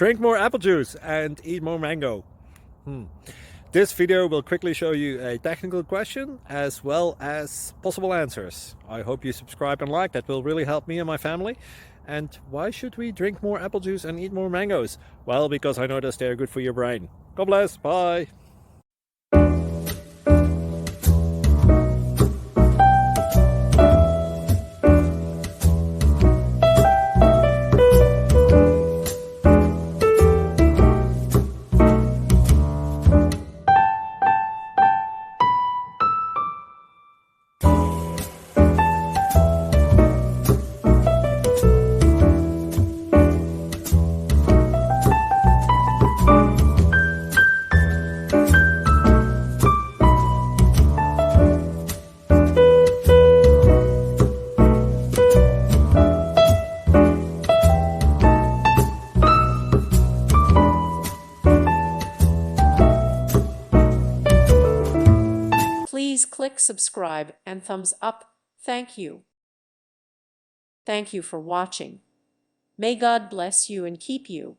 Drink more apple juice and eat more mango. This video will quickly show you a technical question as well as possible answers. I hope you subscribe and like, that will really help me and my family. And why should we drink more apple juice and eat more mangoes? Well, because I noticed they're good for your brain. God bless, bye! Please click subscribe and thumbs up. Thank you. Thank you for watching. May God bless you and keep you.